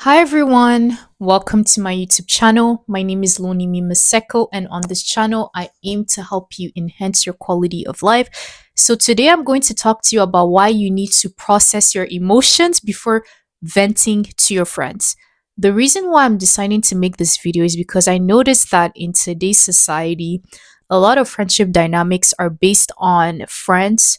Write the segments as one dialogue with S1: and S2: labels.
S1: Hi everyone, welcome to my YouTube channel. My name is 𝐓𝐈𝐌𝐄𝐒 and on this channel I aim to help you enhance your quality of life. So today I'm going to talk to you about why you need to process your emotions before venting to your friends. The reason why I'm deciding to make this video is because I noticed that in today's society, a lot of friendship dynamics are based on friends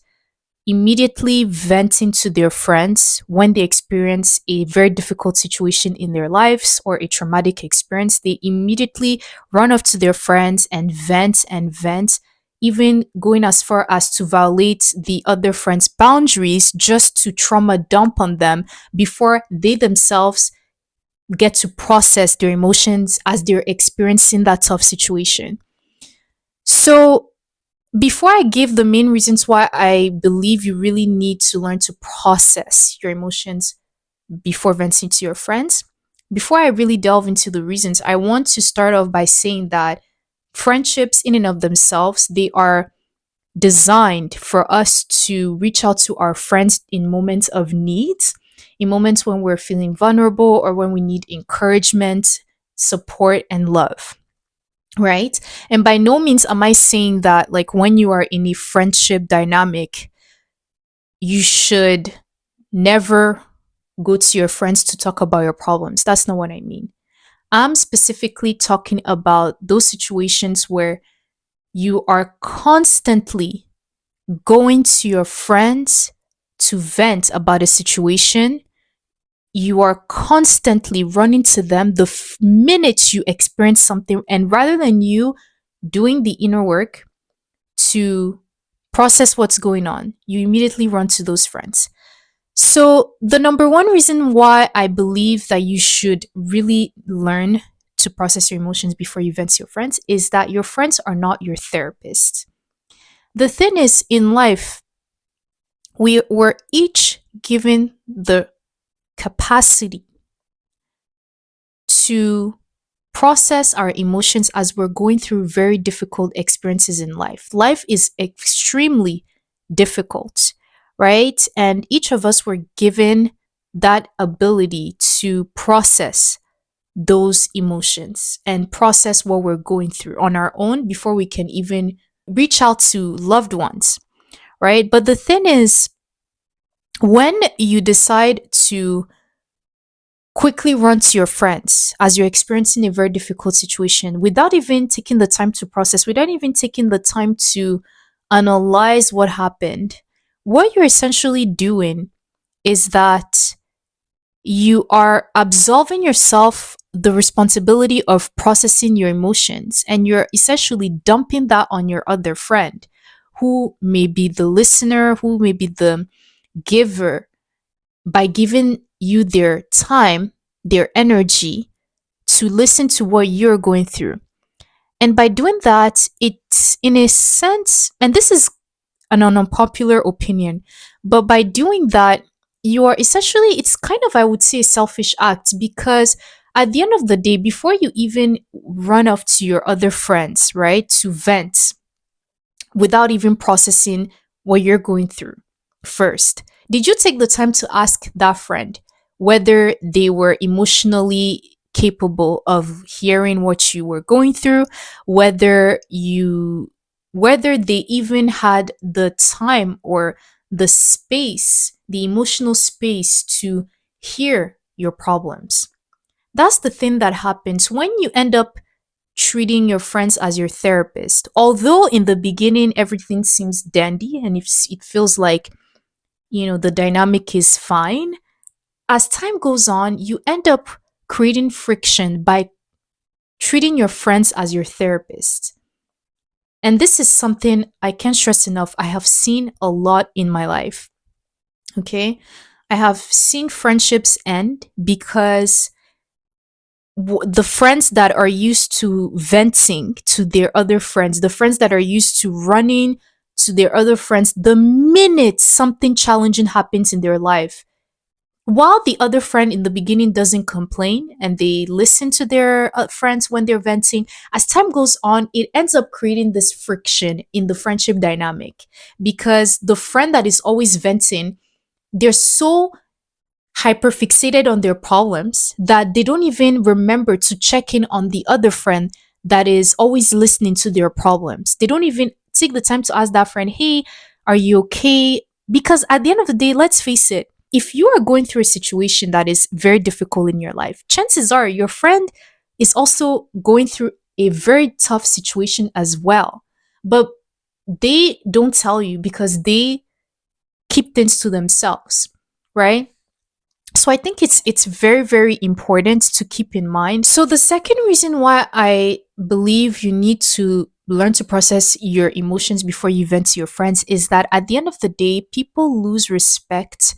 S1: immediately venting to their friends when they experience a very difficult situation in their lives or a traumatic experience. They immediately run off to their friends and vent, even going as far as to violate the other friend's boundaries just to trauma dump on them before they themselves get to process their emotions as they're experiencing that tough situation. So, before I give the main reasons why I believe you really need to learn to process your emotions before venting to your friends, before I really delve into the reasons, I want to start off by saying that friendships in and of themselves, they are designed for us to reach out to our friends in moments of need, in moments when we're feeling vulnerable or when we need encouragement, support, and love, right? And by no means am I saying that, like, when you are in a friendship dynamic, you should never go to your friends to talk about your problems. That's not what I mean. I'm specifically talking about those situations where you are constantly going to your friends to vent about a situation. You are constantly running to them the minute you experience something, and rather than you doing the inner work to process what's going on, you immediately run to those friends. So, the number one reason why I believe that you should really learn to process your emotions before you vent to your friends is that your friends are not your therapist. The thing is, in life, we were each given the capacity to process our emotions as we're going through very difficult experiences in life. Life is extremely difficult, right? And each of us were given that ability to process those emotions and process what we're going through on our own before we can even reach out to loved ones, right? But the thing is, when you decide to quickly run to your friends as you're experiencing a very difficult situation without even taking the time to process, without even taking the time to analyze what happened, what you're essentially doing is that you are absolving yourself the responsibility of processing your emotions, and you're essentially dumping that on your other friend, who may be the listener, who may be the giver, by giving you their time, their energy to listen to what you're going through. And by doing that, it's in a sense, and this is an unpopular opinion, but by doing that, you are essentially, it's kind of, I would say, a selfish act, because at the end of the day, before you even run off to your other friends, right, to vent without even processing what you're going through first, did you take the time to ask that friend whether they were emotionally capable of hearing what you were going through, whether you whether they even had the time or the space, the emotional space to hear your problems? That's the thing that happens when you end up treating your friends as your therapist. Although in the beginning everything seems dandy and it feels like, the dynamic is fine, as time goes on, you end up creating friction by treating your friends as your therapist. And this is something I can't stress enough. I have seen a lot in my life. Okay. I have seen friendships end because the friends that are used to venting to their other friends, the friends that are used to running to their other friends the minute something challenging happens in their life, while the other friend in the beginning doesn't complain and they listen to their friends when they're venting, as time goes on, it ends up creating this friction in the friendship dynamic, because the friend that is always venting, they're so hyperfixated on their problems that they don't even remember to check in on the other friend that is always listening to their problems. They don't even take the time to ask that friend, hey, are you okay? Because at the end of the day, let's face it, if you are going through a situation that is very difficult in your life, chances are your friend is also going through a very tough situation as well. But they don't tell you because they keep things to themselves, right? So I think it's very very important to keep in mind. So the second reason why I believe you need to learn to process your emotions before you vent to your friends is that at the end of the day, people lose respect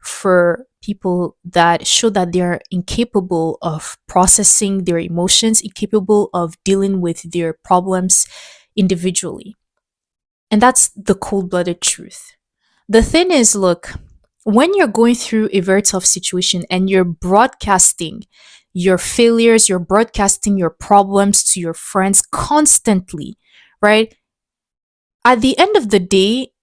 S1: for people that show that they're incapable of processing their emotions, incapable of dealing with their problems individually. And that's the cold-blooded truth. The thing is, look, when you're going through a very tough situation and you're broadcasting your failures, you're broadcasting your problems to your friends constantly, right? At the end of the day,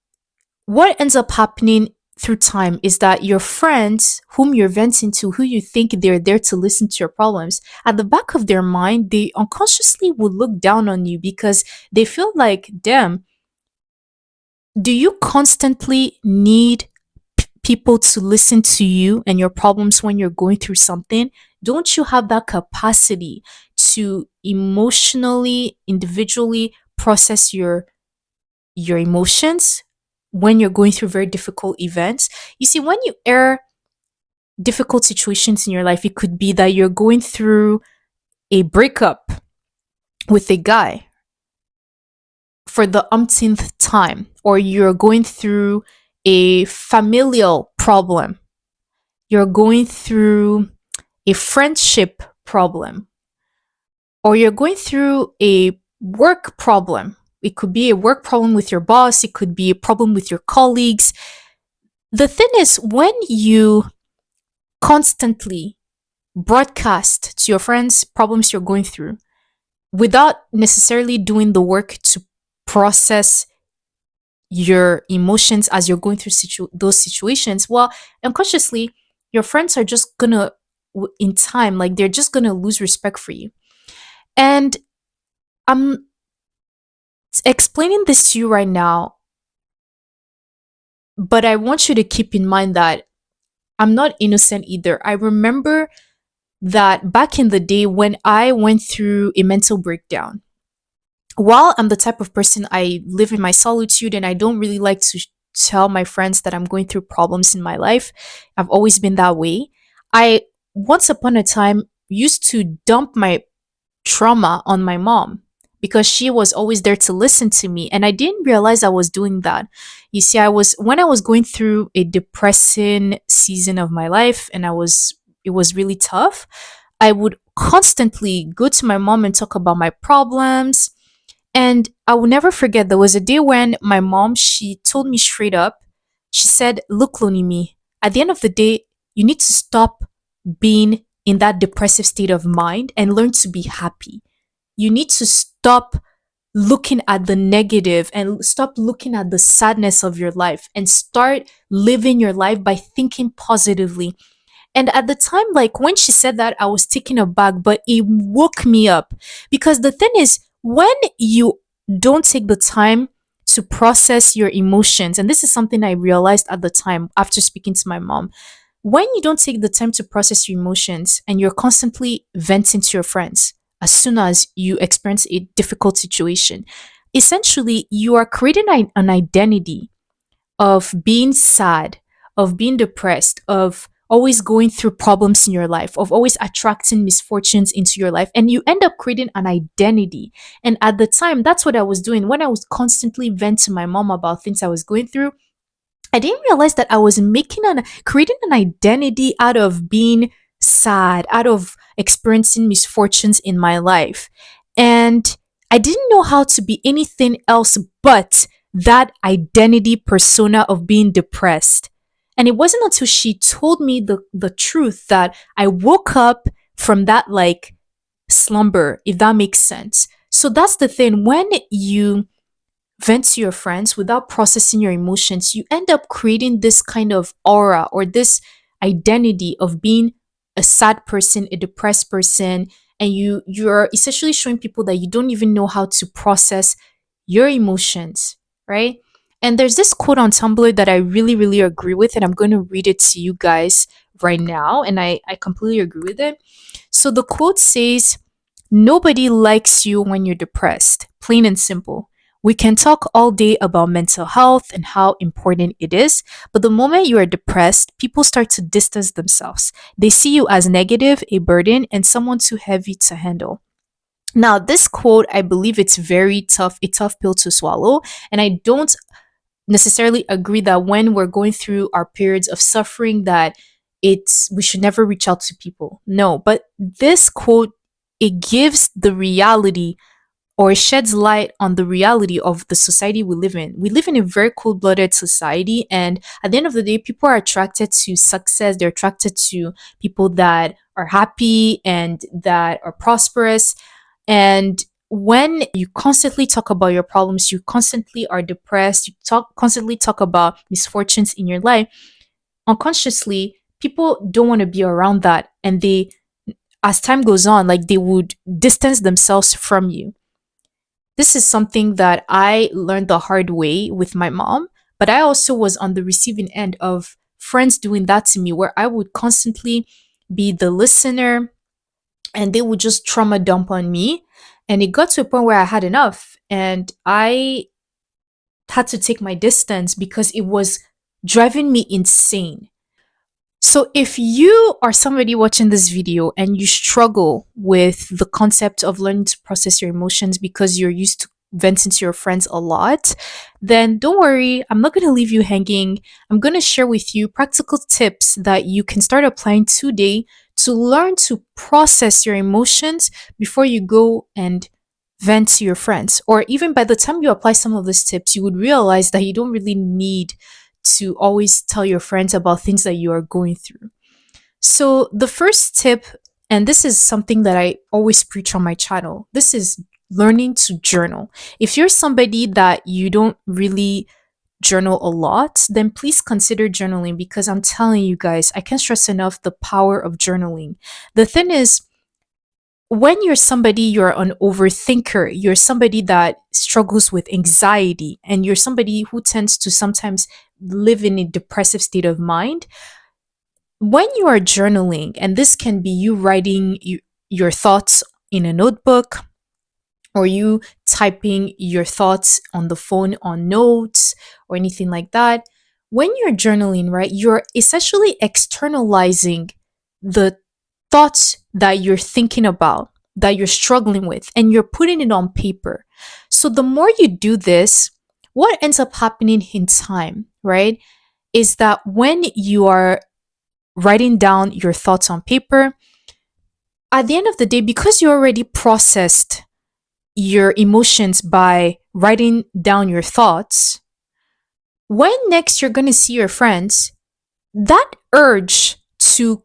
S1: what ends up happening through time is that your friends, whom you're venting to, who you think they're there to listen to your problems, at the back of their mind, they unconsciously would look down on you because they feel like, damn, do you constantly need people to listen to you and your problems when you're going through something? Don't you have that capacity to emotionally, individually process your emotions when you're going through very difficult events? You see, when you air difficult situations in your life, it could be that you're going through a breakup with a guy for the umpteenth time, or you're going through a familial problem, you're going through a friendship problem, or you're going through a work problem. It could be a work problem with your boss, it could be a problem with your colleagues. The thing is, when you constantly broadcast to your friends problems you're going through without necessarily doing the work to process your emotions as you're going through those situations, well, unconsciously, your friends are just gonna, in time, like they're just gonna lose respect for you. And I'm explaining this to you right now, but I want you to keep in mind that I'm not innocent either. I remember that back in the day when I went through a mental breakdown, while I'm the type of person, I live in my solitude and I don't really like to tell my friends that I'm going through problems in my life. I've always been that way. I once upon a time used to dump my trauma on my mom because she was always there to listen to me, and I didn't realize I was doing that. You see, when I was going through a depressing season of my life and I was it was really tough, I would constantly go to my mom and talk about my problems. And I will never forget, there was a day when my mom, she told me straight up, she said, look, Lonimi, at the end of the day, you need to stop being in that depressive state of mind and learn to be happy. You need to stop looking at the negative and stop looking at the sadness of your life and start living your life by thinking positively. And at the time, like when she said that, I was taken aback, but it woke me up. Because the thing is, when you don't take the time to process your emotions, and this is something I realized at the time after speaking to my mom, when you don't take the time to process your emotions and you're constantly venting to your friends as soon as you experience a difficult situation, essentially you are creating an identity of being sad, of being depressed, of always going through problems in your life, of always attracting misfortunes into your life. And you end up creating an identity. And at the time, that's what I was doing. When I was constantly venting to my mom about things I was going through, I didn't realize that I was creating an identity out of being sad, out of experiencing misfortunes in my life. And I didn't know how to be anything else but that identity persona of being depressed. And it wasn't until she told me the truth that I woke up from that like slumber, if that makes sense. So that's the thing. When you vent to your friends without processing your emotions, you end up creating this kind of aura or this identity of being a sad person, a depressed person, and you're essentially showing people that you don't even know how to process your emotions, right? And there's this quote on Tumblr that I really, really agree with, and I'm going to read it to you guys right now. And I completely agree with it. So the quote says, "Nobody likes you when you're depressed, plain and simple. We can talk all day about mental health and how important it is, but the moment you are depressed, people start to distance themselves. They see you as negative, a burden, and someone too heavy to handle." Now, this quote, I believe it's very tough, a tough pill to swallow. And I don't necessarily agree that when we're going through our periods of suffering that it's we should never reach out to people. No, but this quote, it gives the reality, or sheds light on the reality of the society we live in. We live in a very cold blooded society. And at the end of the day, people are attracted to success. They're attracted to people that are happy and that are prosperous. And when you constantly talk about your problems, you constantly are depressed, you constantly talk about misfortunes in your life, unconsciously, people don't want to be around that. And they, as time goes on, like they would distance themselves from you. This is something that I learned the hard way with my mom, but I also was on the receiving end of friends doing that to me, where I would constantly be the listener and they would just trauma dump on me. And it got to a point where I had enough and I had to take my distance because it was driving me insane. So, if you are somebody watching this video and you struggle with the concept of learning to process your emotions because you're used to venting to your friends a lot, then don't worry, I'm not going to leave you hanging. I'm going to share with you practical tips that you can start applying today to learn to process your emotions before you go and vent to your friends. Or even by the time you apply some of these tips, you would realize that you don't really need to always tell your friends about things that you are going through. So, the first tip, and this is something that I always preach on my channel, this is learning to journal. If you're somebody that you don't really journal a lot, then please consider journaling because I'm telling you guys, I can't stress enough the power of journaling. The thing is, when you're somebody, you're an overthinker, you're somebody that struggles with anxiety, and you're somebody who tends to sometimes live in a depressive state of mind, when you are journaling, and this can be you writing your thoughts in a notebook, or you typing your thoughts on the phone on notes or anything like that, when you're journaling, right, you're essentially externalizing the thoughts that you're thinking about, that you're struggling with, and you're putting it on paper. So the more you do this, what ends up happening in time, right, is that when you are writing down your thoughts on paper, at the end of the day, because you already processed your emotions by writing down your thoughts, when next you're going to see your friends, that urge to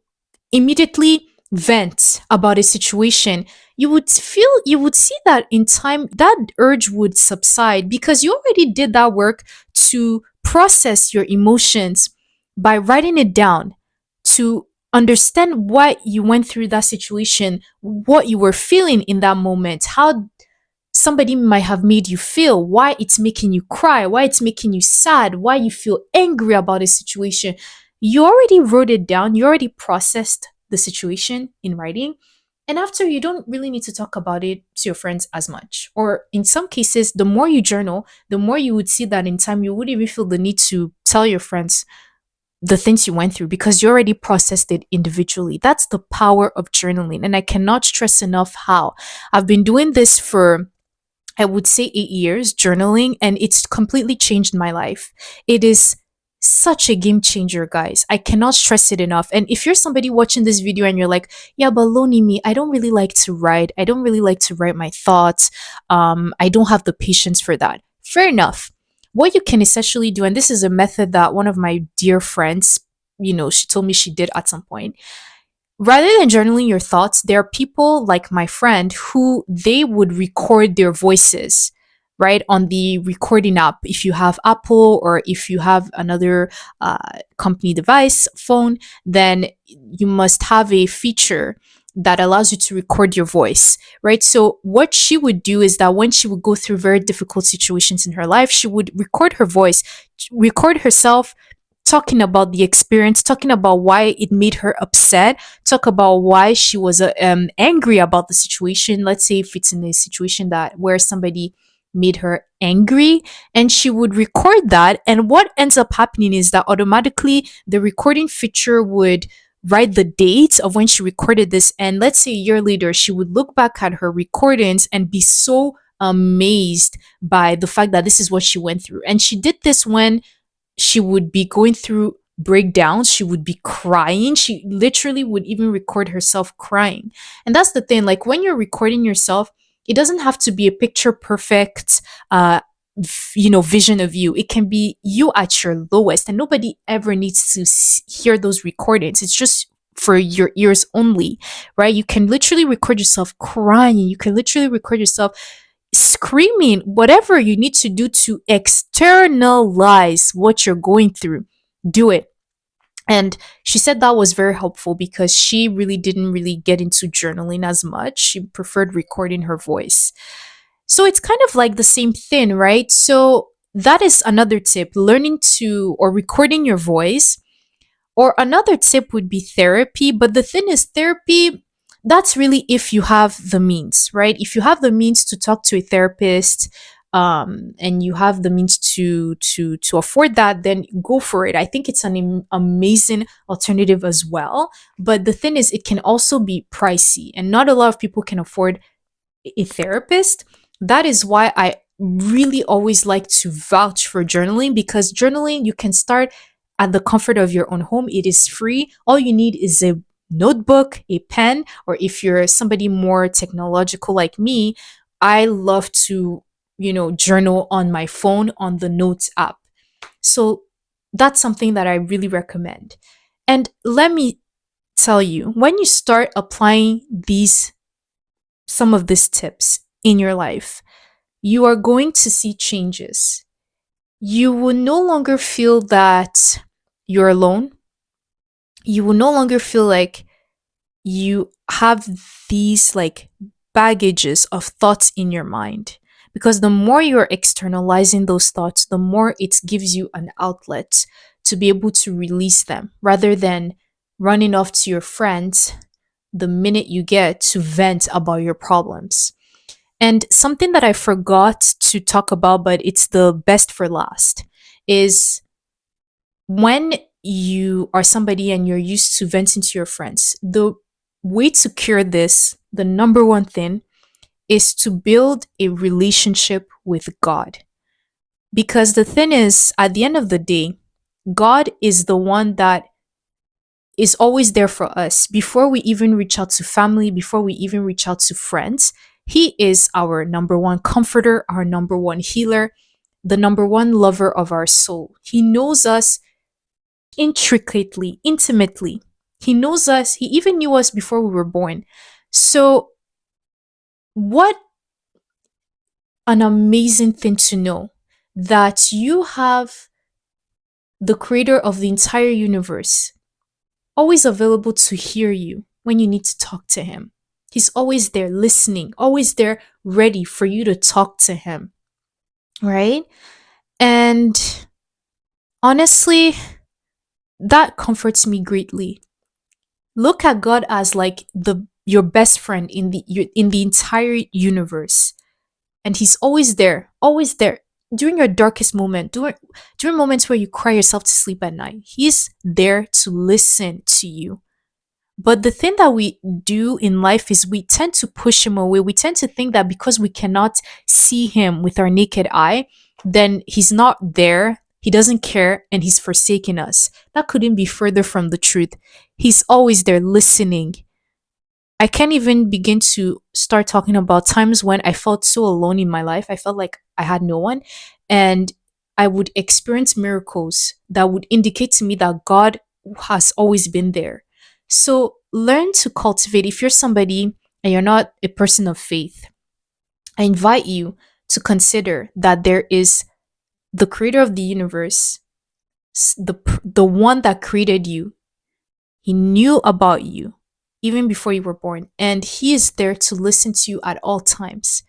S1: immediately vent about a situation, you would see that in time that urge would subside because you already did that work to process your emotions by writing it down, to understand what you went through that situation, what you were feeling in that moment, how somebody might have made you feel, why it's making you cry, why it's making you sad, why you feel angry about a situation. You already wrote it down, you already processed the situation in writing. And after, you don't really need to talk about it to your friends as much. Or in some cases, the more you journal, the more you would see that in time, you wouldn't even feel the need to tell your friends the things you went through because you already processed it individually. That's the power of journaling. And I cannot stress enough how I've been doing this for, I would say, 8 years journaling, and it's completely changed my life. It is such a game changer, guys. I cannot stress it enough. And if you're somebody watching this video and you're like, yeah, but Lonely me, I don't really like to write. I don't really like to write my thoughts. I don't have the patience for that. Fair enough. What you can essentially do, and this is a method that one of my dear friends, she told me she did at some point, rather than journaling your thoughts, there are people like my friend who they would record their voices. right? On the recording app. If you have Apple or if you have another company device, phone, then you must have a feature that allows you to record your voice, right? So, what she would do is that when she would go through very difficult situations in her life, she would record her voice, record herself talking about the experience, talking about why it made her upset, talk about why she was angry about the situation. Let's say if it's in a situation that where somebody made her angry, and she would record that. And what ends up happening is that automatically the recording feature would write the date of when she recorded this. And let's say a year later, she would look back at her recordings and be so amazed by the fact that this is what she went through. And she did this when she would be going through breakdowns. She would be crying. She literally would even record herself crying. And that's the thing, like when you're recording yourself, it doesn't have to be a picture perfect vision of you. It can be you at your lowest, and nobody ever needs to hear those recordings. It's just for your ears only, right? You can literally record yourself crying. You can literally record yourself screaming, whatever you need to do to externalize what you're going through. Do it. And she said that was very helpful because she really didn't really get into journaling as much. She preferred recording her voice. So it's kind of like the same thing, right? So that is another tip, learning to or recording your voice. Or another tip would be therapy. But the thing is, therapy, that's really if you have the means, right? If you have the means to talk to a therapist, and you have the means to afford that, then go for it. I think it's an amazing alternative as well. But the thing is, it can also be pricey, and not a lot of people can afford a therapist. That is why I really always like to vouch for journaling, because journaling, you can start at the comfort of your own home. It is free. All you need is a notebook, a pen, or if you're somebody more technological like me, I love to, journal on my phone on the Notes app. So that's something that I really recommend. And let me tell you, when you start applying some of these tips in your life, you are going to see changes. You will no longer feel that you're alone. You will no longer feel like you have these like baggages of thoughts in your mind. Because the more you're externalizing those thoughts, the more it gives you an outlet to be able to release them rather than running off to your friends the minute you get to vent about your problems. And something that I forgot to talk about, but it's the best for last, is when you are somebody and you're used to venting to your friends, the way to cure this, the number one thing, is to build a relationship with God. Because the thing is, at the end of the day, God is the one that is always there for us before we even reach out to family, before we even reach out to friends. He is our number one comforter, our number one healer, the number one lover of our soul. He knows us intricately, intimately. He knows us. He even knew us before we were born. So, what an amazing thing to know that you have the creator of the entire universe always available to hear you when you need to talk to him. He's always there listening, always there ready for you to talk to him, right? And honestly, that comforts me greatly. Look at God as like the your best friend in the entire universe, and he's always there during your darkest moment, during moments where you cry yourself to sleep at night. He's there to listen to you. But the thing that we do in life is we tend to push him away. We tend to think that because we cannot see him with our naked eye, then he's not there, he doesn't care, and he's forsaken us. That couldn't be further from the truth. He's always there listening. I can't even begin to start talking about times when I felt so alone in my life. I felt like I had no one. And I would experience miracles that would indicate to me that God has always been there. So learn to cultivate. If you're somebody and you're not a person of faith, I invite you to consider that there is the creator of the universe, the one that created you. He knew about you even before you were born, and he is there to listen to you at all times.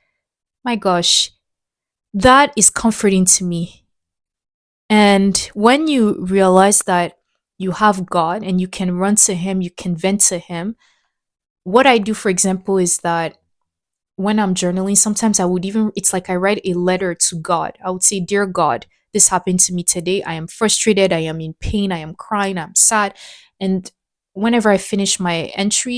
S1: My gosh, that is comforting to me. And when you realize that you have God and you can run to him, you can vent to him. What I do, for example, is that when I'm journaling, sometimes I would even, it's like I write a letter to God. I would say, Dear God, this happened to me today. I am frustrated. I am in pain. I am crying. I'm sad. And whenever I finish my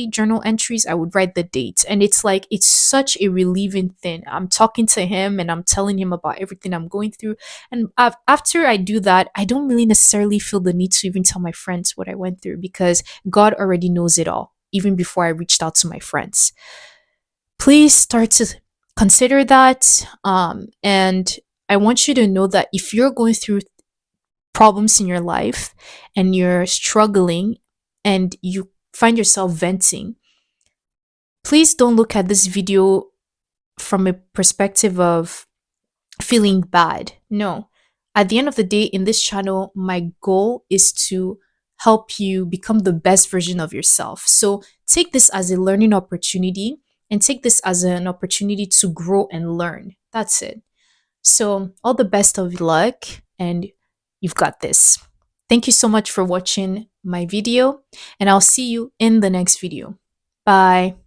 S1: journal entries, I would write the dates. And it's like, it's such a relieving thing. I'm talking to him and I'm telling him about everything I'm going through. And after I do that, I don't really necessarily feel the need to even tell my friends what I went through because God already knows it all, even before I reached out to my friends. Please start to consider that. And I want you to know that if you're going through problems in your life and you're struggling and you find yourself venting, please don't look at this video from a perspective of feeling bad. No. At the end of the day, in this channel, my goal is to help you become the best version of yourself. So take this as a learning opportunity and take this as an opportunity to grow and learn. That's it. So, all the best of luck, and you've got this. Thank you so much for watching my video, and I'll see you in the next video. Bye.